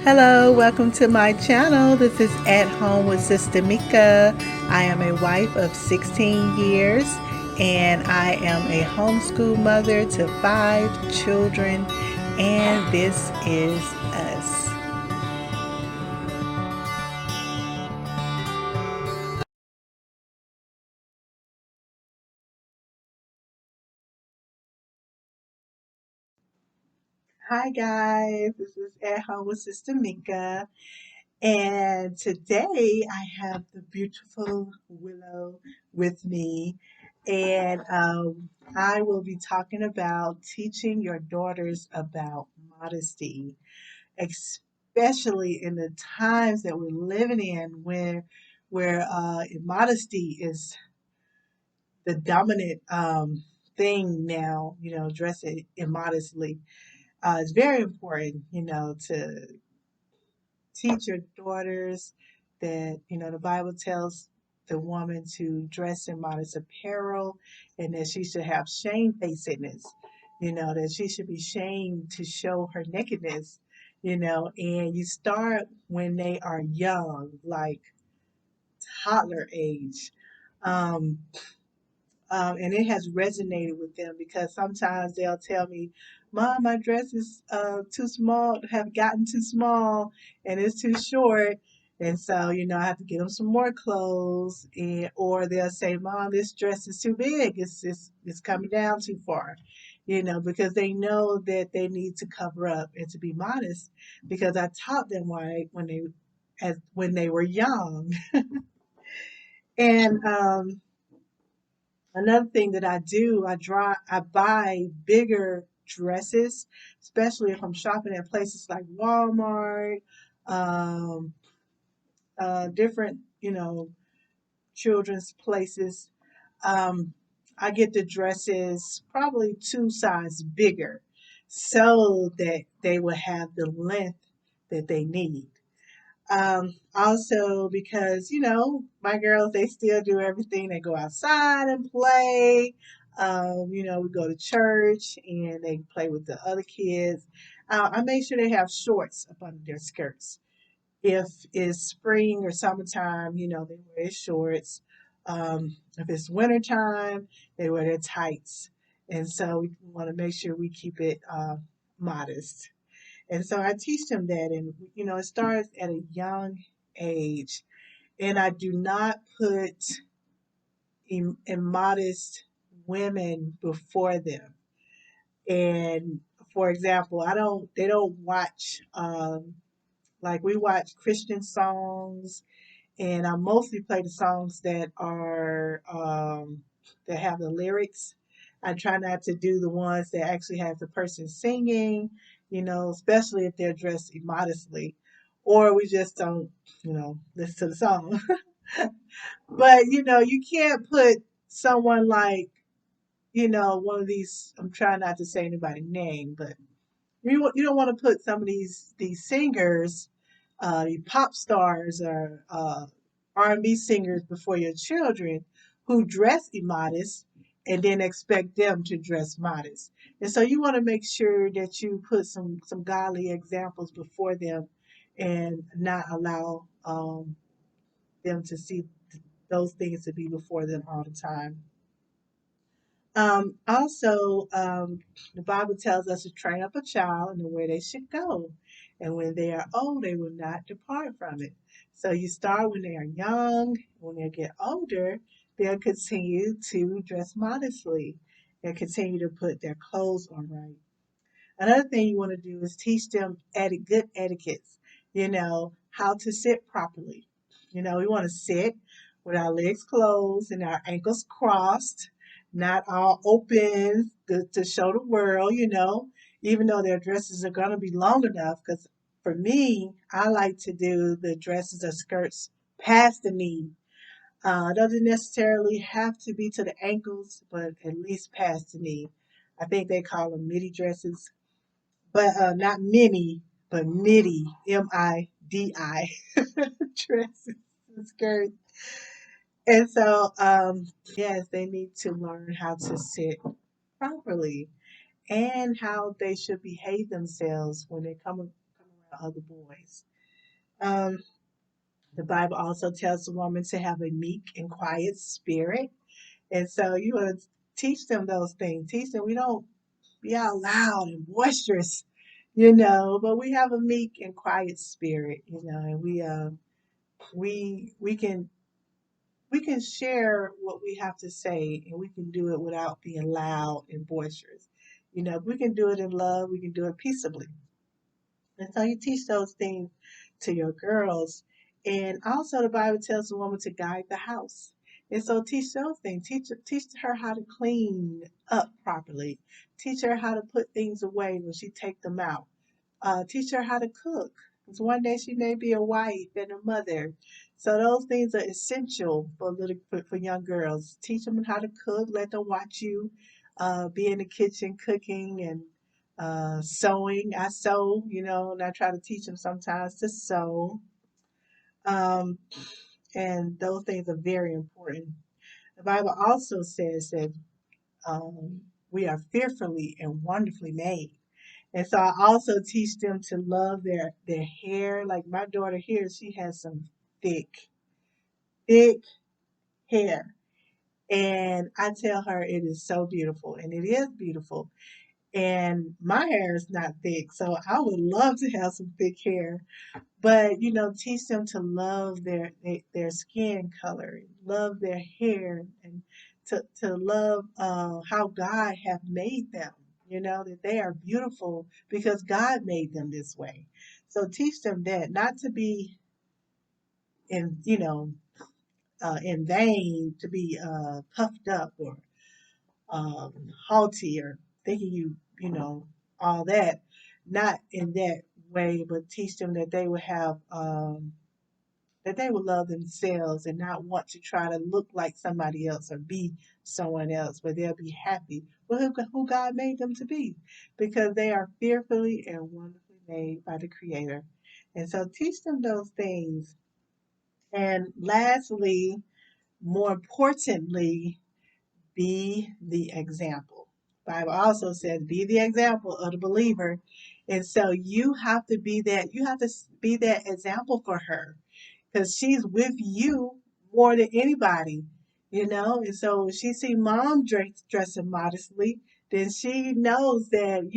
Hello, welcome to my channel. This is At Home with Sister Mika. I am a wife of 16 years and I am a homeschool mother to 5 children, and this is us. Hi, guys. This is At Home with Sister Mika, and today I have the beautiful Willow with me. And I will be talking about teaching your daughters about modesty, especially in the times that we're living in, where immodesty is the dominant thing now. Dressing immodestly. It's very important, to teach your daughters that, the Bible tells the woman to dress in modest apparel and that she should have shamefacedness, that she should be shamed to show her nakedness, and you start when they are young, like toddler age. Um, and it has resonated with them because sometimes they'll tell me, "Mom, my dress is too small, have gotten too small, and it's too short." And so, I have to get them some more clothes, or they'll say, "Mom, this dress is too big. It's coming down too far," because they know that they need to cover up and to be modest. Because I taught them why when they were young, and another thing that I do, I buy bigger dresses, especially if I'm shopping at places like Walmart, um, different, children's places. Um, I get the dresses probably 2 sizes bigger so that they will have the length that they need. Also because, my girls, they still do everything. They go outside and play. We go to church and they play with the other kids. I make sure they have shorts up under their skirts. If it's spring or summertime, they wear shorts. If it's wintertime, they wear their tights. And so we want to make sure we keep it modest. And so I teach them that, and it starts at a young age. And I do not put immodest women before them. And for example, I don't. They don't watch like we watch Christian songs, and I mostly play the songs that have the lyrics. I try not to do the ones that actually have the person singing, especially if they're dressed immodestly, or we just don't, listen to the song. But you can't put someone like, one of these. I'm trying not to say anybody's name, but you don't want to put some of these singers, the pop stars or R&B singers before your children who dress immodest and then expect them to dress modest. And so you want to make sure that you put some godly examples before them and not allow them to see those things to be before them all the time. Also, the Bible tells us to train up a child in the way they should go. And when they are old, they will not depart from it. So you start when they are young. When they get older, they'll continue to dress modestly and continue to put their clothes on right. Another thing you want to do is teach them good etiquettes, how to sit properly. We want to sit with our legs closed and our ankles crossed, not all open to show the world, even though their dresses are going to be long enough. Because for me, I like to do the dresses or skirts past the knee. It doesn't necessarily have to be to the ankles, but at least past the knee. I think they call them midi dresses, but not mini, but midi, MIDI dresses and skirts. And so, yes, they need to learn how to sit properly and how they should behave themselves when they come around the other boys. Um, the Bible also tells the woman to have a meek and quiet spirit. And so you want to teach them those things. Teach them we don't be out loud and boisterous, but we have a meek and quiet spirit, and we we can share what we have to say, and we can do it without being loud and boisterous. We can do it in love, we can do it peaceably. And so you teach those things to your girls. And also the Bible tells the woman to guide the house. And so teach those things. Teach her how to clean up properly. Teach her how to put things away when she take them out. Teach her how to cook. Because one day she may be a wife and a mother. So those things are essential for young girls. Teach them how to cook. Let them watch you be in the kitchen cooking and sewing. I sew, and I try to teach them sometimes to sew. Um, and those things are very important. The Bible also says that we are fearfully and wonderfully made. And so I also teach them to love their hair. Like my daughter here, she has some thick hair. And I tell her it is so beautiful, and it is beautiful. And my hair is not thick, so I would love to have some thick hair. But teach them to love their skin color, love their hair, and to love how God have made them. That they are beautiful because God made them this way. So teach them that not to be in in vain, to be puffed up or haughty or thinking all that. Not in that way, but teach them that they will have that they will love themselves and not want to try to look like somebody else or be someone else, but they'll be happy with who God made them to be because they are fearfully and wonderfully made by the Creator. And so teach them those things. And lastly, more importantly, be the example. Bible also says, be the example of the believer. And so you have to be that, you have to be that example for her because she's with you more than anybody. And so when she see mom dressing modestly, then she knows that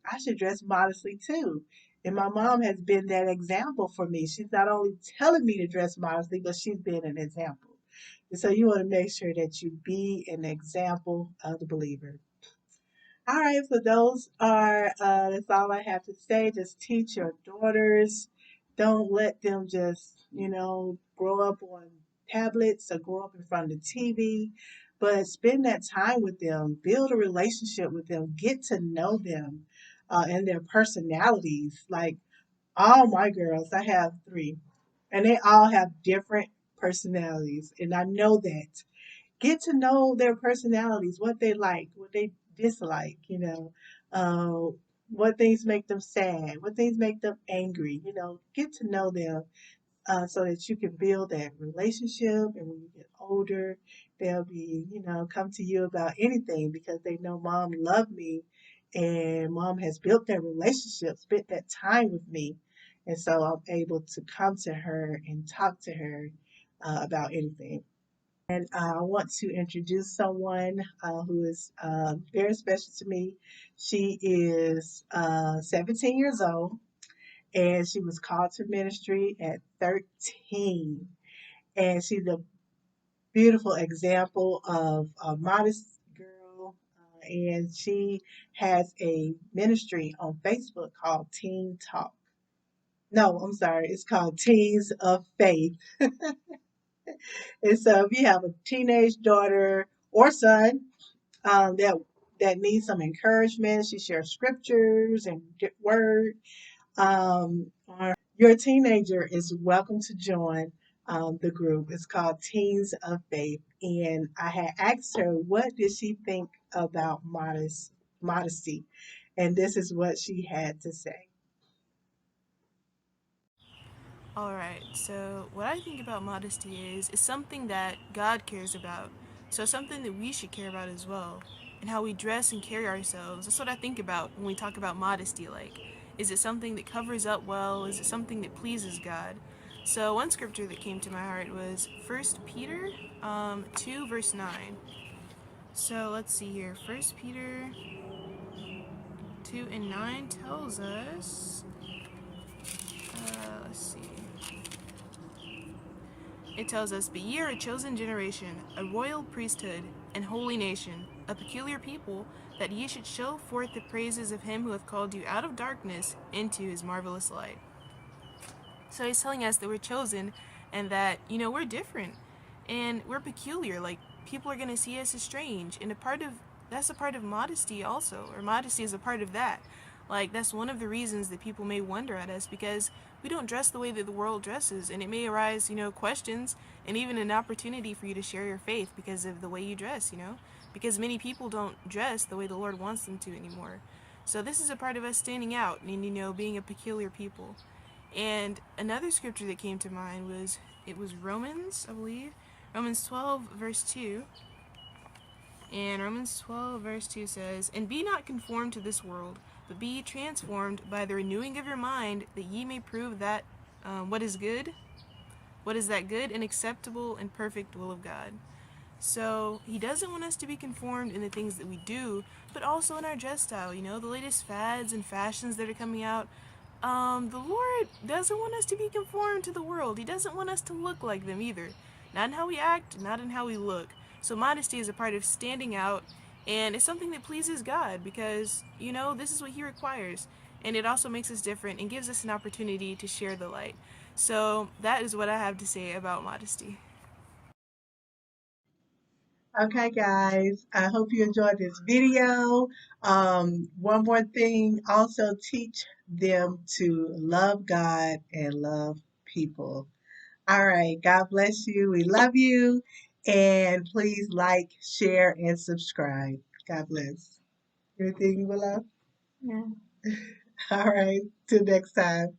I should dress modestly too. And my mom has been that example for me. She's not only telling me to dress modestly, but she's been an example. And so you want to make sure that you be an example of the believer. All right, so those are that's all I have to say. Just teach your daughters. Don't let them just, grow up on tablets or grow up in front of the TV, but spend that time with them, build a relationship with them, get to know them and their personalities. Like all my girls, I have three, and they all have different personalities, and I know that. Get to know their personalities, what they like, what they dislike, uh, what things make them sad, what things make them angry, get to know them so that you can build that relationship. And when you get older, they'll be, come to you about anything because they know mom loved me and mom has built that relationship, spent that time with me. And so I'm able to come to her and talk to her about anything. And I want to introduce someone who is very special to me. She is 17 years old and she was called to ministry at 13. And she's a beautiful example of a modest girl. And she has a ministry on Facebook called Teen Talk. No, I'm sorry, it's called Teens of Faith. And so if you have a teenage daughter or son that needs some encouragement, she shares scriptures and word. Or your teenager is welcome to join the group. It's called Teens of Faith, and I had asked her what did she think about modesty, and this is what she had to say. All right. So what I think about modesty is it's something that God cares about. So it's something that we should care about as well. And how we dress and carry ourselves. That's what I think about when we talk about modesty. Like Is it something that covers up well? Is it something that pleases God? So one scripture that came to my heart was First Peter 2 verse 9. So let's see here. First Peter 2 and 9 tells us, let's see. It tells us, "But ye are a chosen generation, a royal priesthood, and holy nation, a peculiar people, that ye should show forth the praises of him who hath called you out of darkness into his marvelous light." So he's telling us that we're chosen and that, we're different and we're peculiar. Like, people are going to see us as strange. And that's a part of modesty also, or modesty is a part of that. Like, that's one of the reasons that people may wonder at us, because we don't dress the way that the world dresses. And it may arise, questions and even an opportunity for you to share your faith because of the way you dress. Because many people don't dress the way the Lord wants them to anymore. So this is a part of us standing out and, being a peculiar people. And another scripture that came to mind was, it was Romans, I believe. Romans 12, verse 2. And Romans 12, verse 2 says, "And be not conformed to this world, but be ye transformed by the renewing of your mind, that ye may prove that what is good, what is that good and acceptable and perfect will of God." So he doesn't want us to be conformed in the things that we do, but also in our dress style. The latest fads and fashions that are coming out. The Lord doesn't want us to be conformed to the world. He doesn't want us to look like them either. Not in how we act, not in how we look. So modesty is a part of standing out, and it's something that pleases God because, this is what He requires. And it also makes us different and gives us an opportunity to share the light. So that is what I have to say about modesty. Okay, guys, I hope you enjoyed this video. One more thing, also teach them to love God and love people. All right, God bless you. We love you. And please like, share, and subscribe. God bless. Anything, Willow? Yeah. All right, till next time.